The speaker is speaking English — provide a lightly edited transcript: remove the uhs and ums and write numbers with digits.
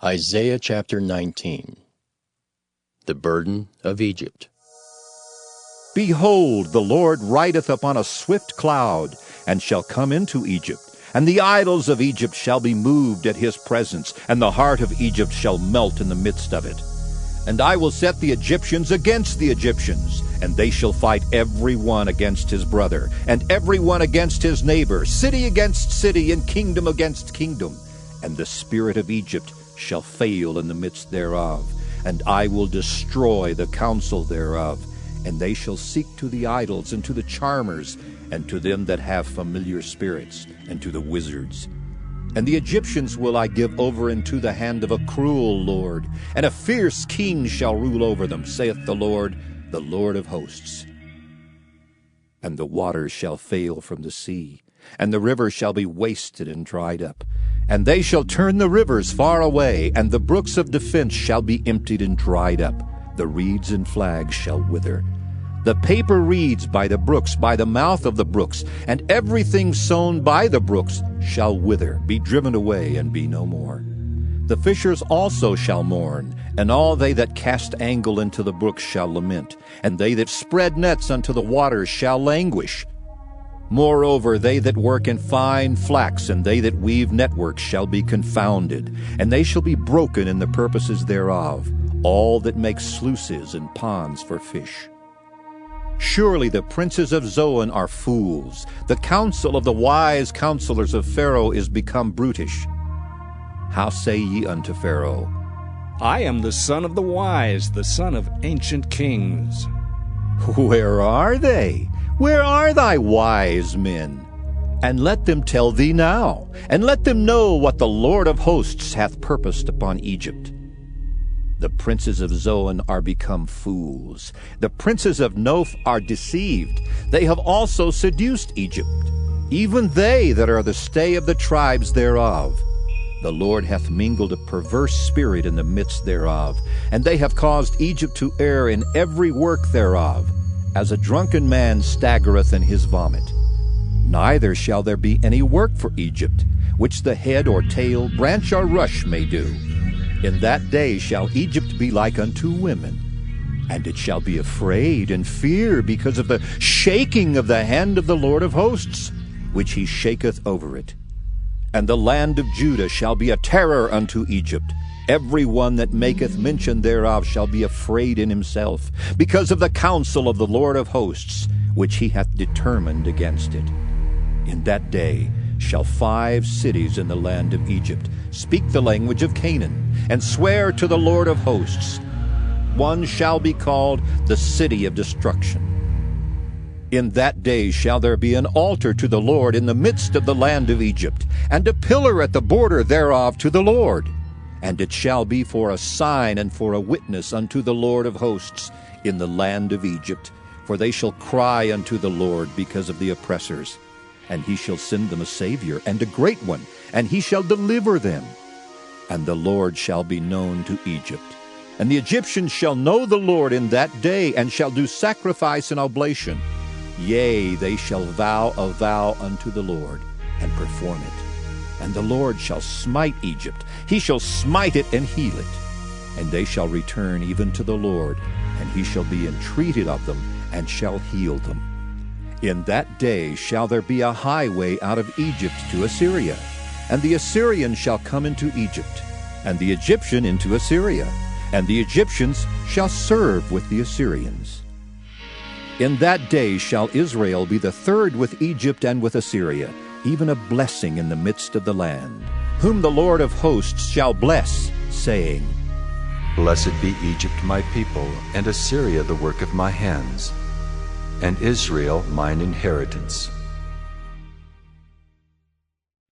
Isaiah chapter 19. The burden of Egypt. Behold, the Lord rideth upon a swift cloud, and shall come into Egypt. And the idols of Egypt shall be moved at his presence, and the heart of Egypt shall melt in the midst of it. And I will set the Egyptians against the Egyptians, and they shall fight every one against his brother, and every one against his neighbor, city against city, and kingdom against kingdom. And the spirit of Egypt shall fail in the midst thereof, and I will destroy the counsel thereof. And they shall seek to the idols, and to the charmers, and to them that have familiar spirits, and to the wizards. And the Egyptians will I give over into the hand of a cruel lord, and a fierce king shall rule over them, saith the Lord of hosts. And the waters shall fail from the sea, and the rivers shall be wasted and dried up. And they shall turn the rivers far away, and the brooks of defense shall be emptied and dried up. The reeds and flags shall wither. The paper reeds by the brooks, by the mouth of the brooks, and everything sown by the brooks shall wither, be driven away, and be no more. The fishers also shall mourn, and all they that cast angle into the brooks shall lament, and they that spread nets unto the waters shall languish. Moreover, they that work in fine flax, and they that weave networks shall be confounded, and they shall be broken in the purposes thereof, all that make sluices and ponds for fish. Surely the princes of Zoan are fools. The counsel of the wise counselors of Pharaoh is become brutish. How say ye unto Pharaoh, I am the son of the wise, the son of ancient kings. Where are they? Where are thy wise men? And let them tell thee now, and let them know what the Lord of hosts hath purposed upon Egypt. The princes of Zoan are become fools. The princes of Noph are deceived. They have also seduced Egypt, even they that are the stay of the tribes thereof. The Lord hath mingled a perverse spirit in the midst thereof, and they have caused Egypt to err in every work thereof, as a drunken man staggereth in his vomit. Neither shall there be any work for Egypt, which the head or tail, branch or rush may do. In that day shall Egypt be like unto women, and it shall be afraid and fear because of the shaking of the hand of the Lord of hosts, which he shaketh over it. And the land of Judah shall be a terror unto Egypt. Every one that maketh mention thereof shall be afraid in himself, because of the counsel of the Lord of hosts, which he hath determined against it. In that day shall 5 cities in the land of Egypt speak the language of Canaan, and swear to the Lord of hosts. One shall be called the city of destruction. In that day shall there be an altar to the Lord in the midst of the land of Egypt, and a pillar at the border thereof to the Lord. And it shall be for a sign and for a witness unto the Lord of hosts in the land of Egypt. For they shall cry unto the Lord because of the oppressors. And he shall send them a Savior, and a great one, and he shall deliver them. And the Lord shall be known to Egypt. And the Egyptians shall know the Lord in that day, and shall do sacrifice and oblation. Yea, they shall vow a vow unto the Lord, and perform it. And the Lord shall smite Egypt, he shall smite it and heal it. And they shall return even to the Lord, and he shall be entreated of them, and shall heal them. In that day shall there be a highway out of Egypt to Assyria, and the Assyrian shall come into Egypt, and the Egyptian into Assyria, and the Egyptians shall serve with the Assyrians. In that day shall Israel be the third with Egypt and with Assyria, even a blessing in the midst of the land, whom the Lord of hosts shall bless, saying, Blessed be Egypt my people, and Assyria the work of my hands, and Israel mine inheritance.